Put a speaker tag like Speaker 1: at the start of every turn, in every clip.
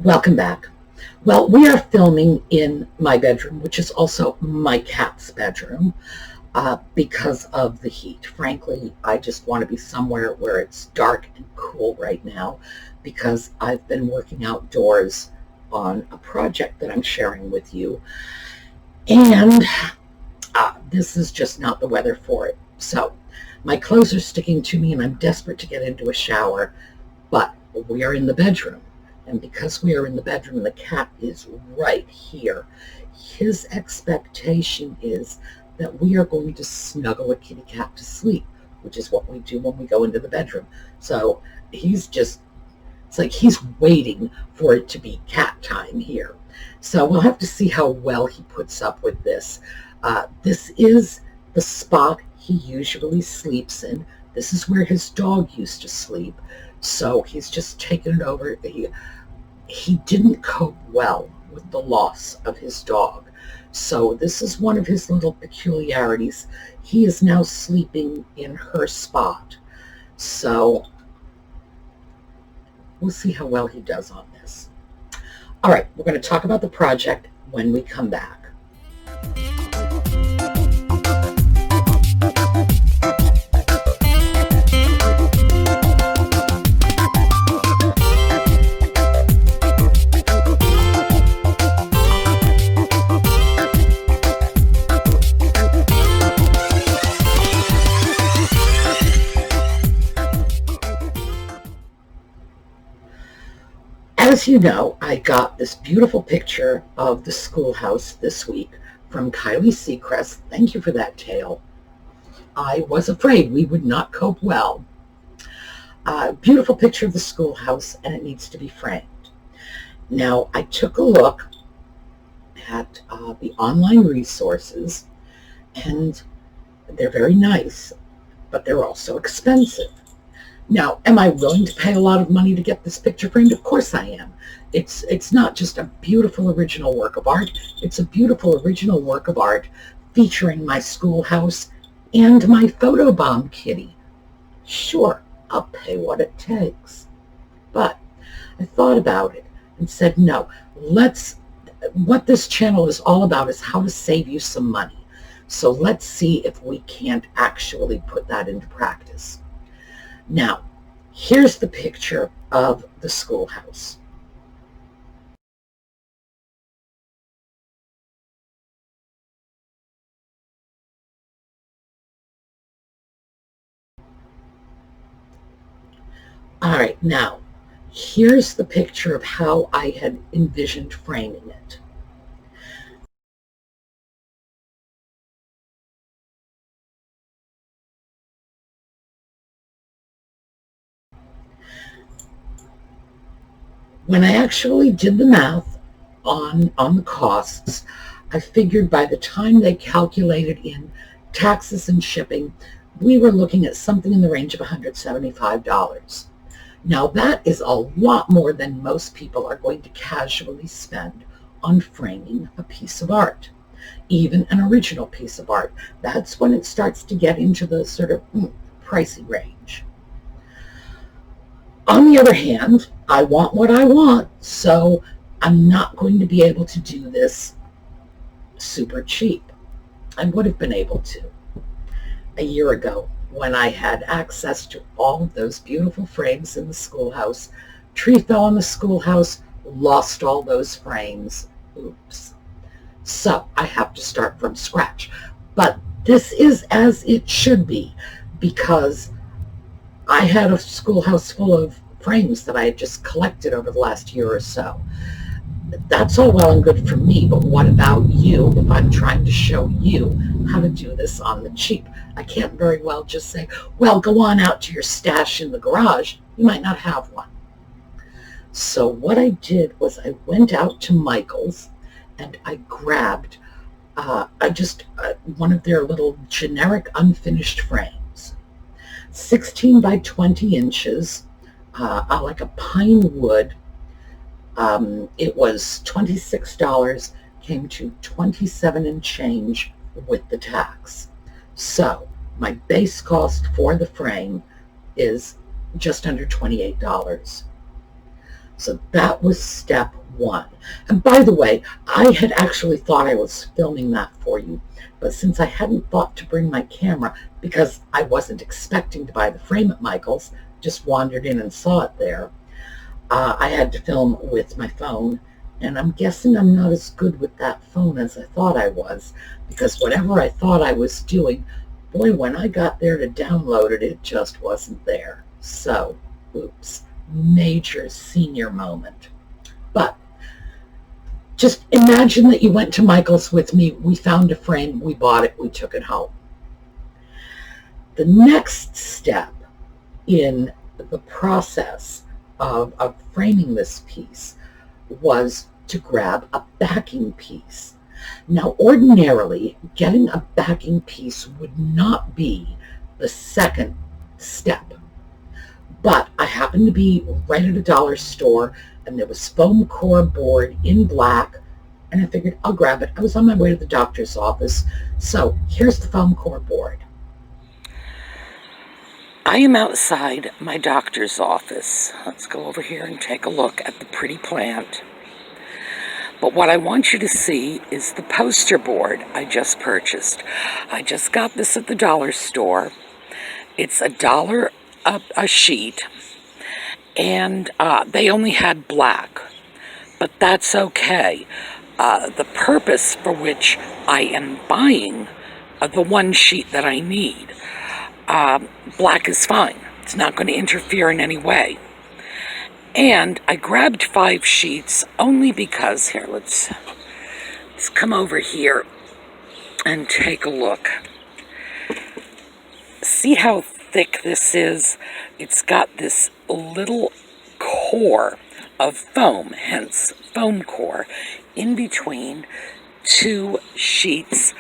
Speaker 1: Welcome back. Well, we are filming in my bedroom, which is also my cat's bedroom, because of the heat. Frankly, I just want to be somewhere where it's dark and cool right now because I've been working outdoors on a project that I'm sharing with you, and this is just not the weather for it. So my clothes are sticking to me and I'm desperate to get into a shower, but we are in the bedroom. And because we are in the bedroom and the cat is right here, his expectation is that we are going to snuggle a kitty cat to sleep, which is what we do when we go into the bedroom. So it's like he's waiting for it to be cat time here. So we'll have to see how well he puts up with this. This is the spot he usually sleeps in. This is where his dog used to sleep. So he's just taken it over. He didn't cope well with the loss of his dog. So this is one of his little peculiarities. He is now sleeping in her spot. So we'll see how well he does on this. All right, we're going to talk about the project when we come back. As you know, I got this beautiful picture of the schoolhouse this week from Kiley Secrest. Thank you for that tale. I was afraid we would not cope well. Beautiful picture of the schoolhouse, and it needs to be framed. Now, I took a look at the online resources, and they're very nice, but they're also expensive. Now, am I willing to pay a lot of money to get this picture framed? Of course I am. It's not just a beautiful original work of art. It's a beautiful original work of art featuring my schoolhouse and my photobomb kitty. Sure, I'll pay what it takes. But I thought about it and said, no, what this channel is all about is how to save you some money. So let's see if we can't actually put that into practice. Now, here's the picture of the schoolhouse. All right, now, here's the picture of how I had envisioned framing it. When I actually did the math on the costs, I figured by the time they calculated in taxes and shipping, we were looking at something in the range of $175. Now that is a lot more than most people are going to casually spend on framing a piece of art, even an original piece of art. That's when it starts to get into the sort of pricey range. On the other hand, I want what I want, so I'm not going to be able to do this super cheap. I would have been able to a year ago when I had access to all of those beautiful frames in the schoolhouse. Tree fell on the schoolhouse, lost all those frames. Oops. So I have to start from scratch. But this is as it should be, because I had a schoolhouse full of frames that I had just collected over the last year or so. That's all well and good for me, but what about you if I'm trying to show you how to do this on the cheap? I can't very well just say, well, go on out to your stash in the garage. You might not have one. So what I did was I went out to Michael's and I grabbed one of their little generic unfinished frames, 16 by 20 inches, like a pine wood. It was $26, came to $27 and change with the tax. So my base cost for the frame is just under $28. So that was step one. And by the way, I had actually thought I was filming that for you, but since I hadn't thought to bring my camera, because I wasn't expecting to buy the frame at Michael's, just wandered in and saw it there, I had to film with my phone. And I'm guessing I'm not as good with that phone as I thought I was, because whatever I thought I was doing, boy, when I got there to download it, it just wasn't there. So, oops, major senior moment. But just imagine that you went to Michael's with me, we found a frame, we bought it, we took it home. The next step in the process of framing this piece was to grab a backing piece. Now, ordinarily, getting a backing piece would not be the second step, but I happened to be right at a dollar store, and there was foam core board in black, and I figured I'll grab it. I was on my way to the doctor's office, so here's the foam core board. I am outside my doctor's office. Let's go over here and take a look at the pretty plant. But what I want you to see is the poster board I just purchased. I just got this at the dollar store. It's $1 a sheet, and they only had black, but that's okay. The purpose for which I am buying the one sheet that I need, black is fine. It's not going to interfere in any way. And I grabbed 5 sheets only because, here, let's come over here and take a look. See how thick this is? It's got this little core of foam, hence foam core, in between 2 sheets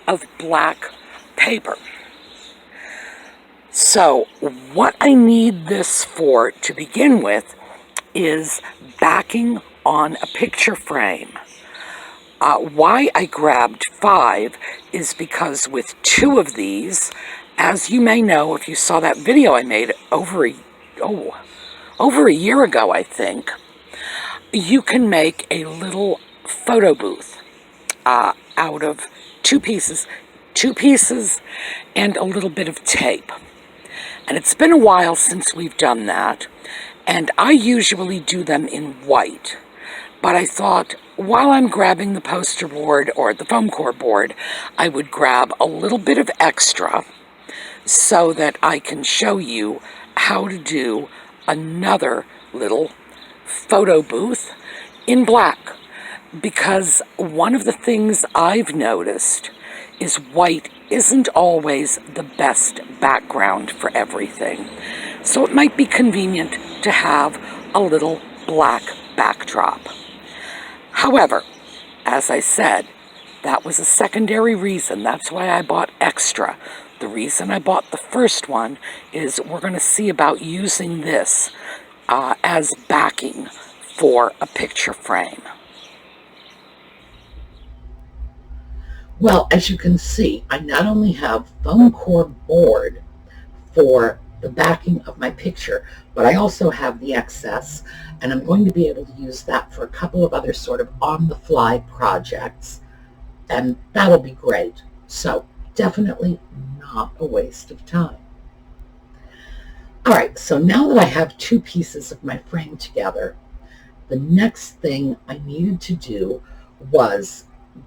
Speaker 1: of black paper. So what I need this for to begin with is backing on a picture frame. Why I grabbed 5 is because with 2 of these, as you may know if you saw that video I made over a year ago, I think, you can make a little photo booth out of 2 pieces and a little bit of tape. And it's been a while since we've done that, and I usually do them in white. But I thought, while I'm grabbing the poster board or the foam core board, I would grab a little bit of extra so that I can show you how to do another little photo booth in black. Because one of the things I've noticed is white isn't always the best background for everything. So it might be convenient to have a little black backdrop. However, as I said, that was a secondary reason. That's why I bought extra. The reason I bought the first one is we're going to see about using this as backing for a picture frame. Well, as you can see, I not only have foam core board for the backing of my picture, but I also have the excess, and I'm going to be able to use that for a couple of other sort of on-the-fly projects, and that'll be great. So definitely not a waste of time. All right, so now that I have 2 pieces of my frame together, the next thing I needed to do was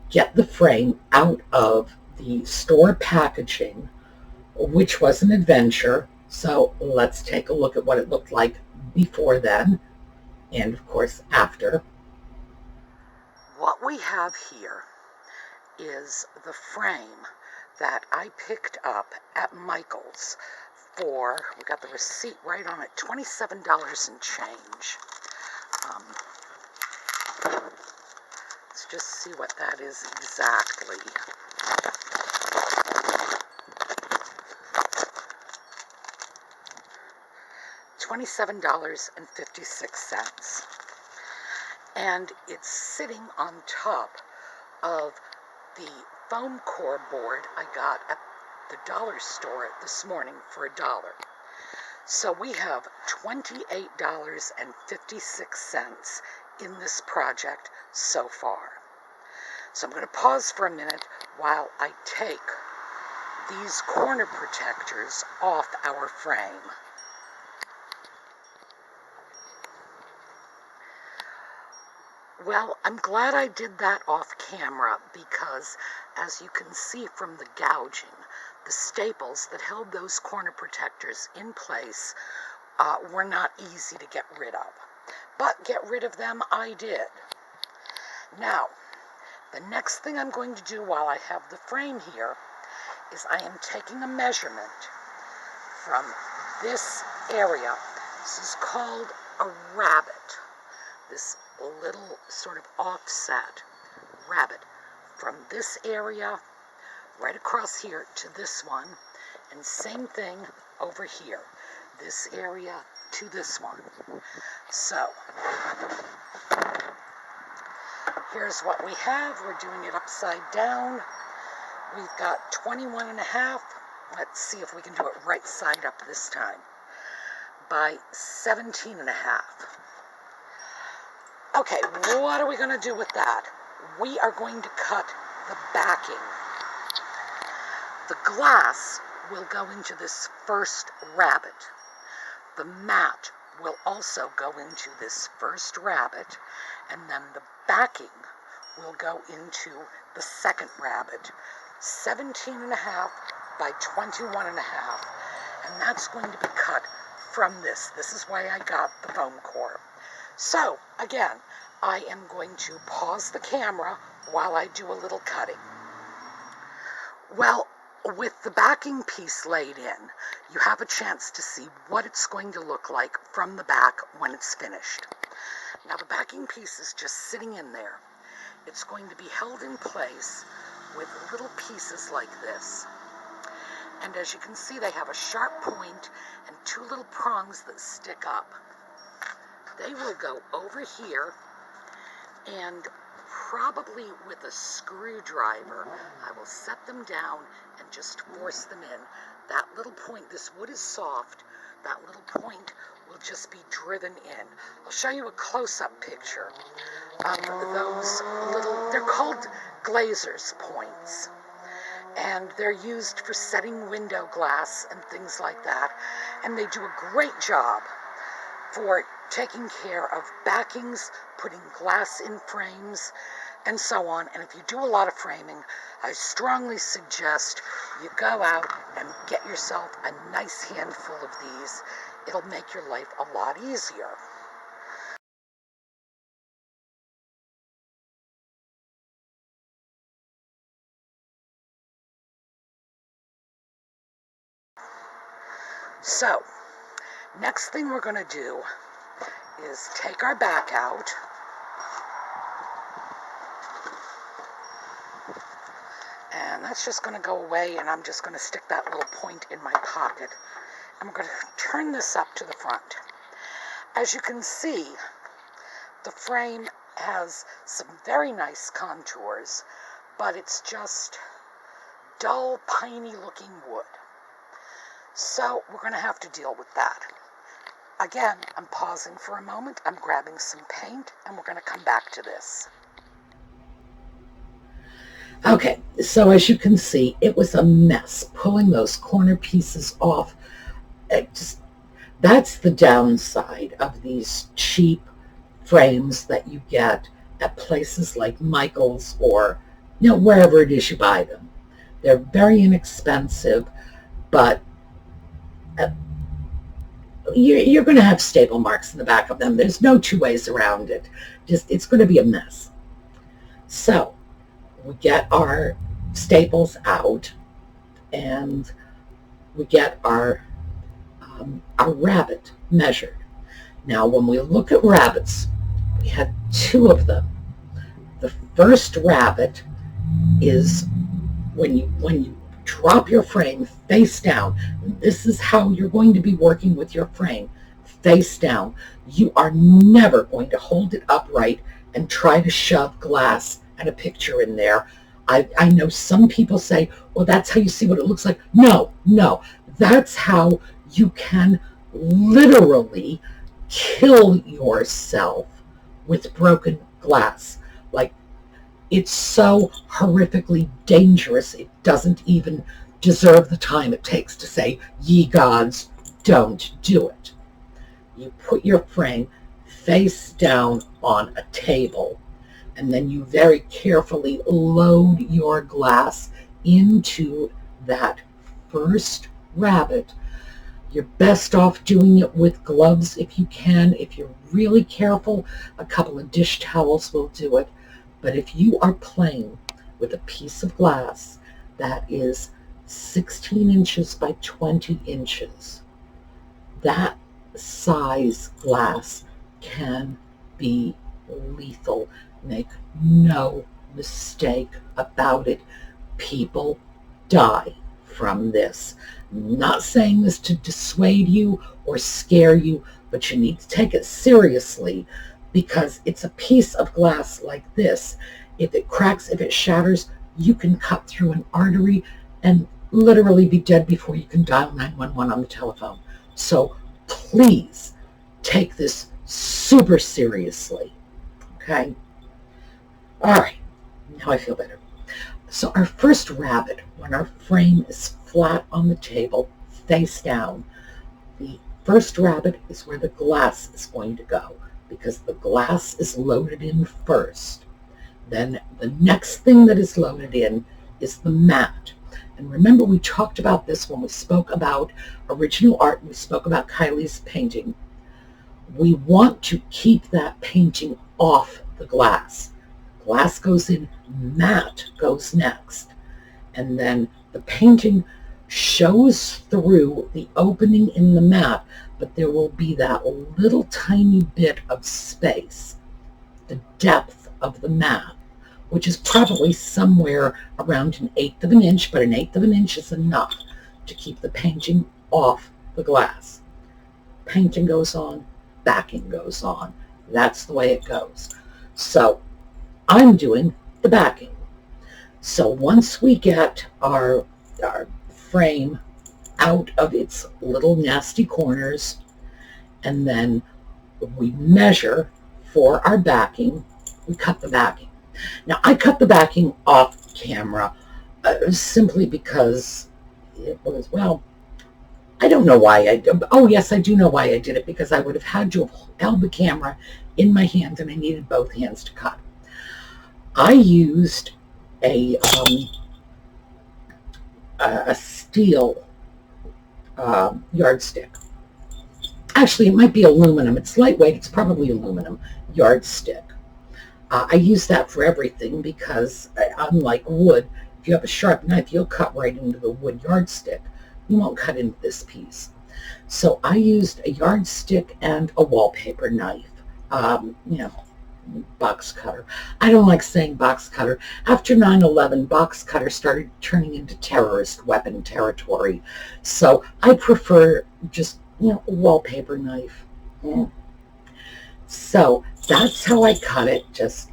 Speaker 1: get the frame out of the store packaging, which was an adventure. So let's take a look at what it looked like before then, and of course after. What we have here is the frame that I picked up at Michael's for, we got the receipt right on it, $27 and change. Let's just see what that is exactly. $27.56. And it's sitting on top of the foam core board I got at the dollar store this morning for $1. So we have $28.56 in this project so far. So I'm going to pause for a minute while I take these corner protectors off our frame. Well, I'm glad I did that off camera because, as you can see from the gouging, the staples that held those corner protectors in place were not easy to get rid of. But get rid of them I did. Now, the next thing I'm going to do while I have the frame here is I am taking a measurement from this area. This is called a rabbet. This little sort of offset rabbet from this area right across here to this one, and same thing over here, this area to this one. So here's what we have. We're doing it upside down. We've got 21.5. Let's see if we can do it right side up this time, by 17.5. Okay, what are we going to do with that? We are going to cut the backing. The glass will go into this first rabbet. The mat will also go into this first rabbet, and then the backing will go into the second rabbet. 17.5 by 21.5, and that's going to be cut from this. This is why I got the foam core. So, again, I am going to pause the camera while I do a little cutting. Well, with the backing piece laid in, you have a chance to see what it's going to look like from the back when it's finished. Now, the backing piece is just sitting in there. It's going to be held in place with little pieces like this. And as you can see, they have a sharp point and two little prongs that stick up. They will go over here, and probably with a screwdriver, I will set them down and just force them in. That little point, this wood is soft, that little point will just be driven in. I'll show you a close-up picture of those little, they're called glazer's points, and they're used for setting window glass and things like that, and they do a great job for taking care of backings, putting glass in frames, and so on. And if you do a lot of framing, I strongly suggest you go out and get yourself a nice handful of these. It'll make your life a lot easier. So, next thing we're going to do is take our back out, and that's just going to go away, and I'm just going to stick that little point in my pocket. I'm going to turn this up to the front. As you can see, the frame has some very nice contours, but it's just dull, piney looking wood. So we're going to have to deal with that. Again, I'm pausing for a moment, I'm grabbing some paint, and we're going to come back to this. Okay, so as you can see, it was a mess pulling those corner pieces off. That's the downside of these cheap frames that you get at places like Michael's or, wherever it is you buy them. They're very inexpensive, but you're going to have staple marks in the back of them. There's no two ways around it. It's going to be a mess. So we get our staples out, and we get our rabbet measured. Now, when we look at rabbets, we had two of them. The first rabbet is when you drop your frame face down. This is how you're going to be working with your frame, face down. You are never going to hold it upright and try to shove glass and a picture in there. I know some people say, well, that's how you see what it looks like. No, that's how you can literally kill yourself with broken glass. Like, it's so horrifically dangerous, it doesn't even deserve the time it takes to say, ye gods, don't do it. You put your frame face down on a table, and then you very carefully load your glass into that first rabbit. You're best off doing it with gloves if you can. If you're really careful, a couple of dish towels will do it. But if you are playing with a piece of glass that is 16 inches by 20 inches, that size glass can be lethal. Make no mistake about it. People die from this. I'm not saying this to dissuade you or scare you, but you need to take it seriously, because it's a piece of glass like this. If it cracks, if it shatters, you can cut through an artery and literally be dead before you can dial 911 on the telephone. So please take this super seriously. Okay? All right. Now I feel better. So our first rabbit, when our frame is flat on the table, face down, the first rabbit is where the glass is going to go, because the glass is loaded in first. Then the next thing that is loaded in is the mat. And remember, we talked about this when we spoke about original art, and we spoke about Kiley's painting. We want to keep that painting off the glass. Glass goes in, mat goes next. And then the painting shows through the opening in the mat, but there will be that little tiny bit of space, the depth of the mat, which is probably somewhere around 1/8 of an inch, but 1/8 of an inch is enough to keep the painting off the glass. Painting goes on, backing goes on. That's the way it goes. So I'm doing the backing. So once we get our frame out of its little nasty corners, and then we measure for our backing, we cut the backing. Now, I cut the backing off camera simply because it was, well, I don't know why I did. Oh, yes, I do know why I did it, because I would have had to have held the camera in my hand, and I needed both hands to cut. I used a steel yardstick. Actually, it might be aluminum. It's lightweight. It's probably aluminum yardstick. I use that for everything because, unlike wood, if you have a sharp knife, you'll cut right into the wood yardstick. You won't cut into this piece. So I used a yardstick and a wallpaper knife, box cutter. I don't like saying box cutter. After 9/11, box cutter started turning into terrorist weapon territory. So I prefer just, a wallpaper knife. Yeah. So that's how I cut it. Just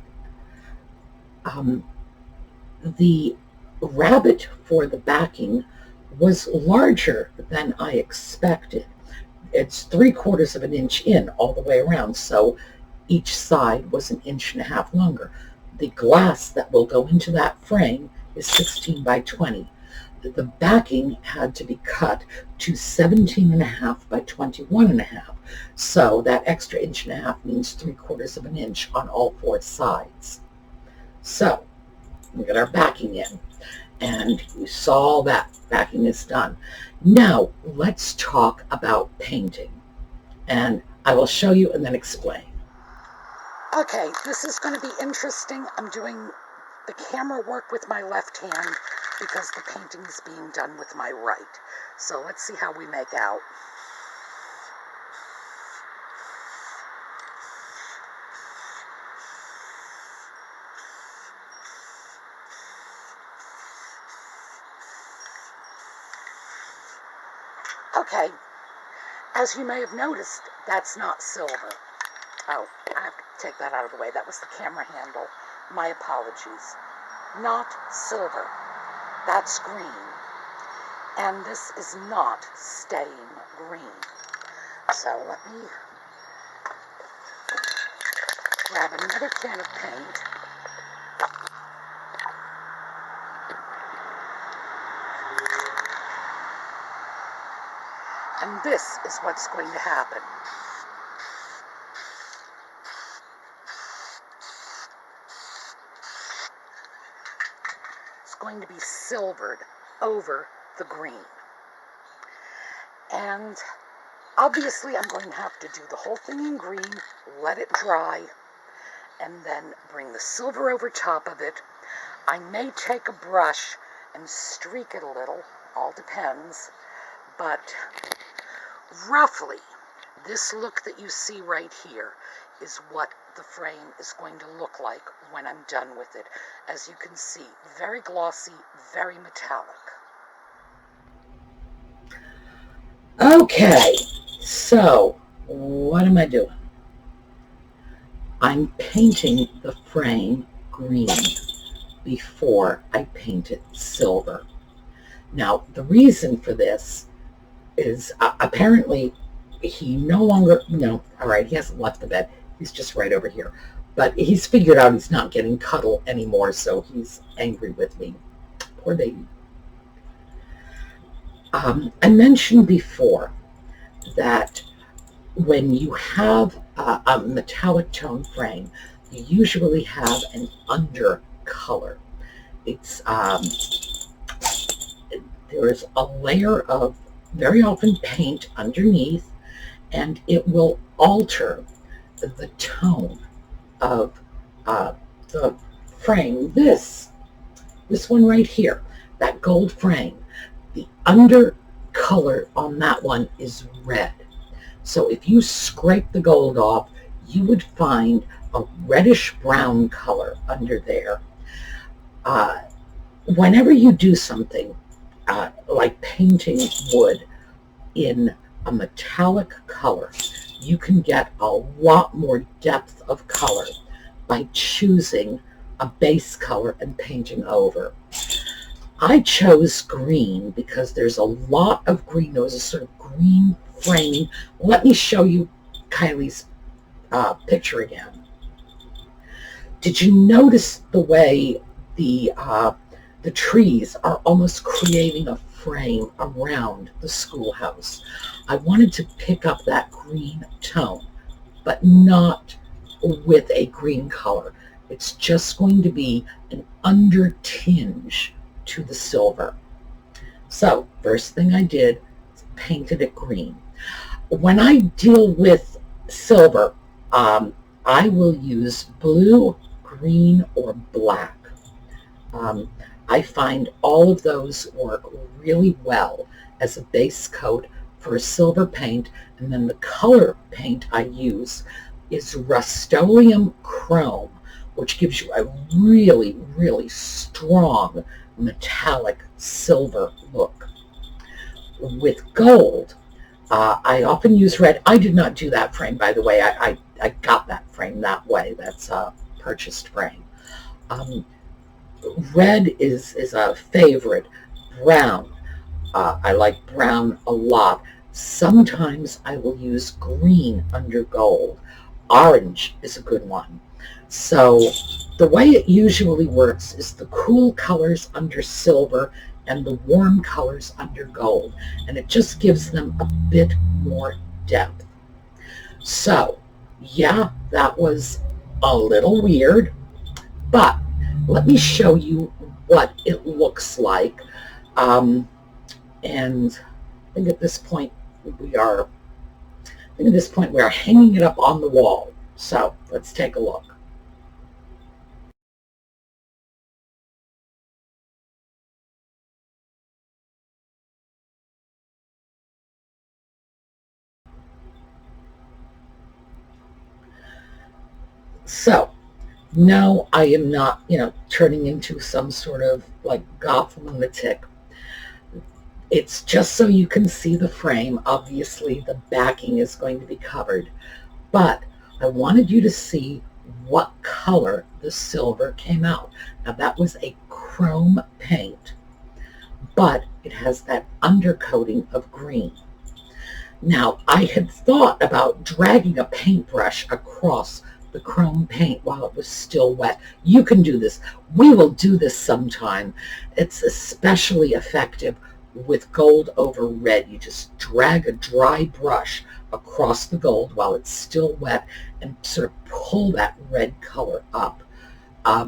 Speaker 1: the rabbit for the backing was larger than I expected. It's 3/4 of an inch in all the way around, so each side was 1.5 inches longer. The glass that will go into that frame is 16 by 20. The backing had to be cut to 17.5 by 21.5. So that extra 1.5 inches means 3/4 of an inch on all 4 sides. So we get our backing in, and you saw that backing is done. Now let's talk about painting, and I will show you and then explain. Okay, this is going to be interesting. I'm doing the camera work with my left hand because the painting is being done with my right. So let's see how we make out. Okay, as you may have noticed, that's not silver. Oh, I have to take that out of the way. That was the camera handle. My apologies. Not silver. That's green. And this is not stain green. So let me grab another can of paint. And this is what's going to happen. It's going to be silvered over the green. And obviously I'm going to have to do the whole thing in green, let it dry, and then bring the silver over top of it. I may take a brush and streak it a little, all depends, but roughly this look that you see right here is what the frame is going to look like when I'm done with it. As you can see, very glossy, very metallic. Okay, so what am I doing? I'm painting the frame green before I paint it silver. Now, the reason for this is apparently he no longer, no, all right, he hasn't left the bed. He's just right over here. But he's figured out he's not getting cuddle anymore, so he's angry with me. Poor baby. I mentioned before that when you have a metallic tone frame, you usually have an undercolor. It's there's a layer of very often paint underneath, and it will alter the tone of the frame. This one right here, that gold frame, the undercolor on that one is red. So if you scrape the gold off, you would find a reddish brown color under there. Whenever you do something like painting wood in a metallic color, you can get a lot more depth of color by choosing a base color and painting over. I chose green because there's a lot of green. There was a sort of green frame. Let me show you Kiley's picture again. Did you notice the way the trees are almost creating a frame around the schoolhouse? I wanted to pick up that green tone, but not with a green color. It's just going to be an under tinge to the silver. So first thing I did is painted it green. When I deal with silver, I will use blue, green, or black. I find all of those work really well as a base coat for a silver paint, and then the color paint I use is Rust-Oleum Chrome, which gives you a really, really strong metallic silver look. With gold, I often use red. I did not do that frame, by the way. I got that frame that way. That's a purchased frame. Red is a favorite. Brown, I like brown a lot. Sometimes I will use green under gold. Orange is a good one. So the way it usually works is the cool colors under silver and the warm colors under gold, and it just gives them a bit more depth. So yeah, that was a little weird, but let me show you what it looks like. And I think at this point we are hanging it up on the wall. So let's take a look. So no, I am not, turning into some sort of like goth lunatic. It's just so you can see the frame. Obviously, the backing is going to be covered, but I wanted you to see what color the silver came out. Now, that was a chrome paint, but it has that undercoating of green. Now, I had thought about dragging a paintbrush across the chrome paint while it was still wet. You can do this. We will do this sometime. It's especially effective with gold over red. You just drag a dry brush across the gold while it's still wet and sort of pull that red color up.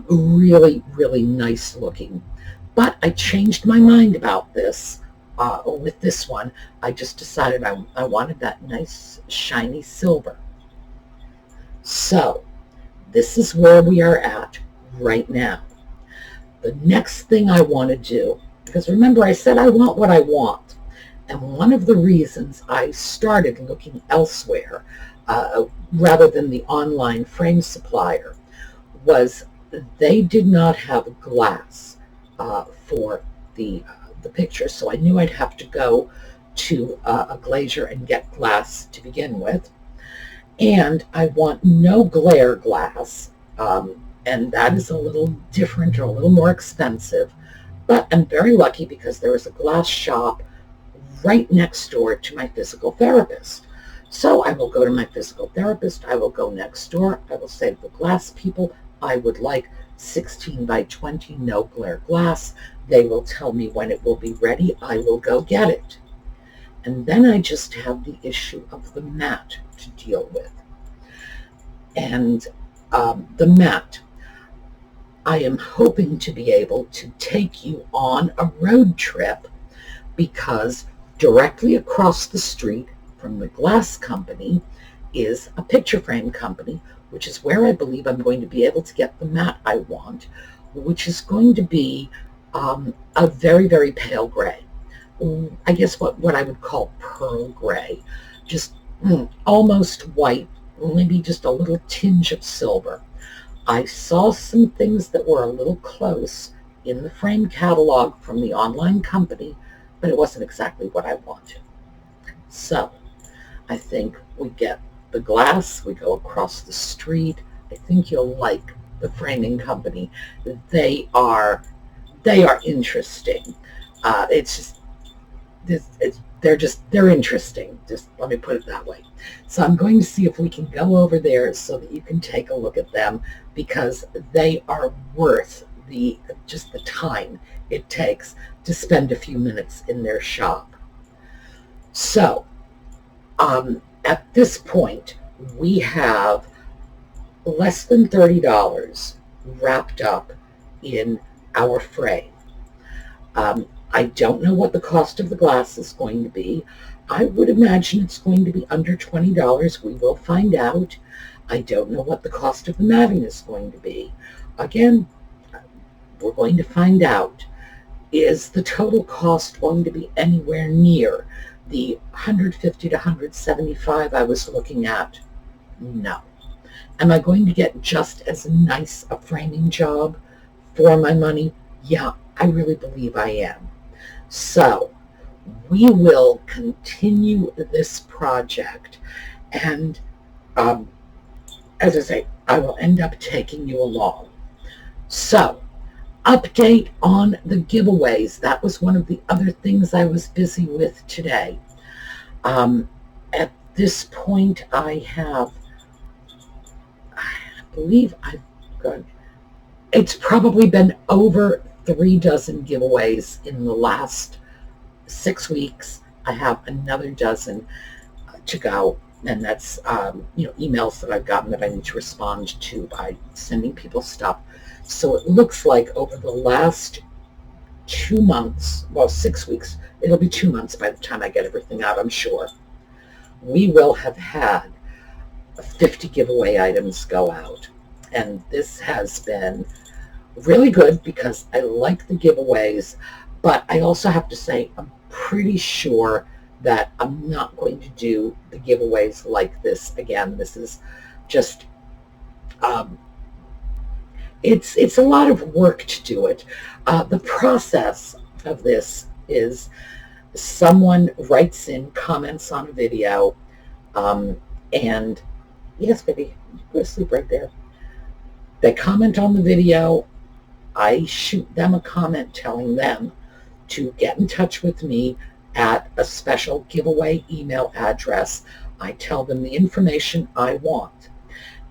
Speaker 1: Really, really nice looking. But I changed my mind about this. With this one, I just decided I wanted that nice shiny silver. So this is where we are at right now. The next thing I want to do, because remember I said I want what I want, and one of the reasons I started looking elsewhere rather than the online frame supplier was they did not have glass for the picture, so I knew I'd have to go to a glazier and get glass to begin with. And I want no glare glass, and that is a little different or a little more expensive, but I'm very lucky because there is a glass shop right next door to my physical therapist. So I will go to my physical therapist, I will go next door, I will say to the glass people, I would like 16 by 20 no glare glass. They will tell me when it will be ready. I will go get it. And then I just have the issue of the mat to deal with. And the mat, I am hoping to be able to take you on a road trip because directly across the street from the glass company is a picture frame company, which is where I believe I'm going to be able to get the mat I want, which is going to be a very, very pale gray. I guess what I would call pearl gray, just almost white, maybe just a little tinge of silver. I saw some things that were a little close in the frame catalog from the online company, but it wasn't exactly what I wanted. So I think we get the glass, we go across the street. I think you'll like the framing company. They are interesting. They're interesting. Just let me put it that way. So I'm going to see if we can go over there so that you can take a look at them, because they are worth just the time it takes to spend a few minutes in their shop. So at this point, we have less than $30 wrapped up in our frame. I don't know what the cost of the glass is going to be. I would imagine it's going to be under $20. We will find out. I don't know what the cost of the matting is going to be. Again, we're going to find out. Is the total cost going to be anywhere near the $150 to $175 I was looking at? No. Am I going to get just as nice a framing job for my money? Yeah, I really believe I am. So we will continue this project, and as I say, I will end up taking you along. So, update on the giveaways. That was one of the other things I was busy with today. At this point, I believe I've got, it's probably been over 3 dozen giveaways in the last 6 weeks. I have another dozen to go, and that's emails that I've gotten that I need to respond to by sending people stuff. So it looks like over the last 2 months, well, 6 weeks, it'll be 2 months by the time I get everything out, I'm sure, we will have had 50 giveaway items go out. And this has been really good because I like the giveaways, but I also have to say I'm pretty sure that I'm not going to do the giveaways like this again. This is just it's a lot of work to do it. The process of this is someone writes in, comments on a video, and yes, baby, go to sleep right there. They comment on the video. I shoot them a comment telling them to get in touch with me at a special giveaway email address. I tell them the information I want.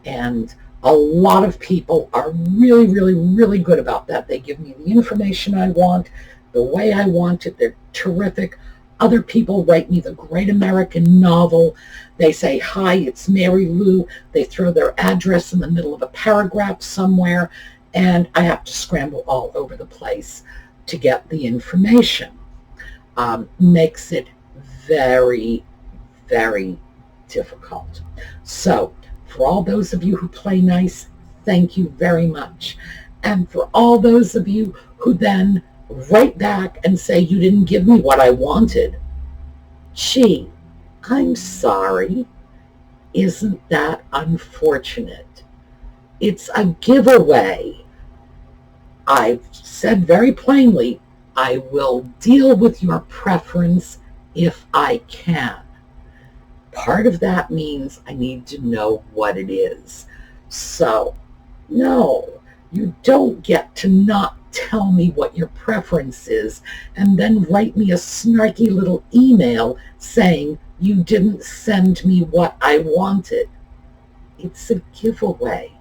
Speaker 1: And a lot of people are really, really, really good about that. They give me the information I want, the way I want it. They're terrific. Other people write me the great American novel. They say, "Hi, it's Mary Lou." They throw their address in the middle of a paragraph somewhere, and I have to scramble all over the place to get the information. Makes it very, very difficult. So for all those of you who play nice, thank you very much. And for all those of you who then write back and say you didn't give me what I wanted, gee, I'm sorry. Isn't that unfortunate? It's a giveaway. I've said very plainly, I will deal with your preference if I can. Part of that means I need to know what it is. So, no, you don't get to not tell me what your preference is and then write me a snarky little email saying you didn't send me what I wanted. It's a giveaway.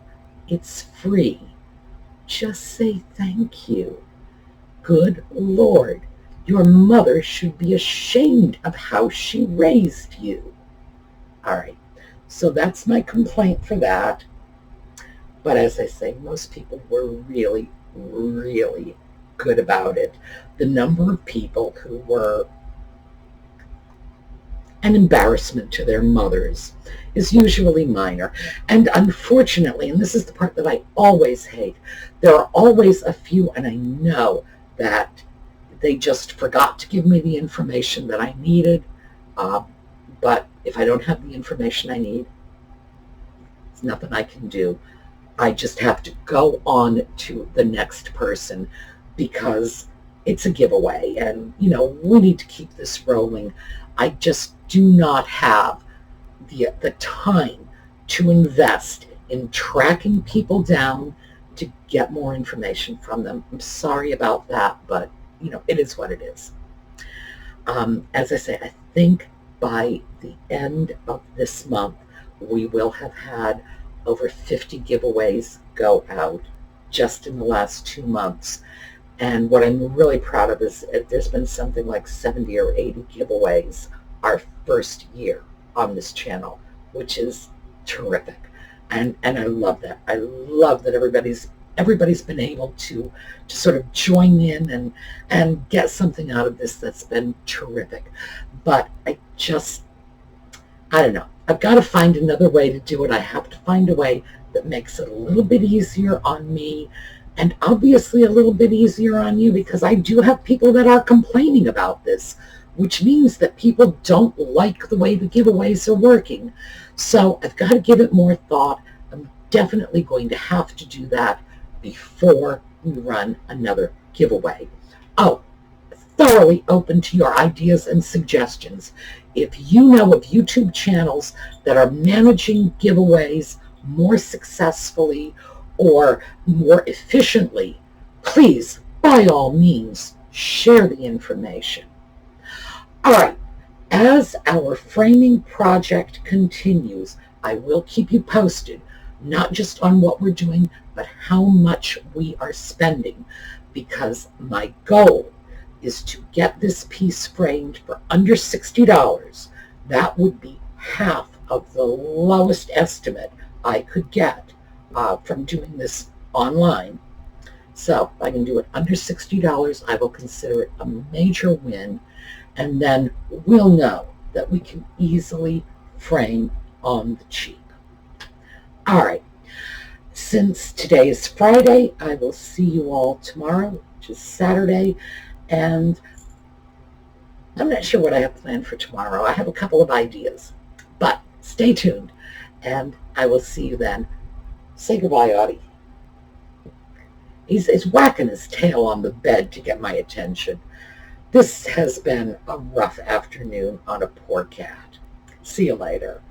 Speaker 1: It's free. Just say thank you. Good Lord, your mother should be ashamed of how she raised you. All right, so that's my complaint for that. But as I say, most people were really, really good about it. The number of people who were an embarrassment to their mothers is usually minor. And unfortunately, and this is the part that I always hate, there are always a few, and I know that they just forgot to give me the information that I needed. But if I don't have the information I need, there's nothing I can do. I just have to go on to the next person because it's a giveaway. And, we need to keep this rolling. I just do not have the time to invest in tracking people down to get more information from them. I'm sorry about that, but, it is what it is. As I say, I think by the end of this month, we will have had over 50 giveaways go out just in the last 2 months. And what I'm really proud of is there's been something like 70 or 80 giveaways our first year on this channel, which is terrific. And I love that. I love that everybody's been able to sort of join in and get something out of this that's been terrific. But I don't know. I've got to find another way to do it. I have to find a way that makes it a little bit easier on me and obviously a little bit easier on you, because I do have people that are complaining about this, which means that people don't like the way the giveaways are working. So I've got to give it more thought. I'm definitely going to have to do that before we run another giveaway. Oh, thoroughly open to your ideas and suggestions. If you know of YouTube channels that are managing giveaways more successfully or more efficiently, please, by all means, share the information. All right, as our framing project continues, I will keep you posted, not just on what we're doing, but how much we are spending, because my goal is to get this piece framed for under $60. That would be half of the lowest estimate I could get from doing this online. So if I can do it under $60, I will consider it a major win, and then we'll know that we can easily frame on the cheap. All right. Since today is Friday, I will see you all tomorrow, which is Saturday. And I'm not sure what I have planned for tomorrow. I have a couple of ideas, but stay tuned, and I will see you then. Say goodbye, Audie. He's whacking his tail on the bed to get my attention. This has been a rough afternoon on a poor cat. See you later.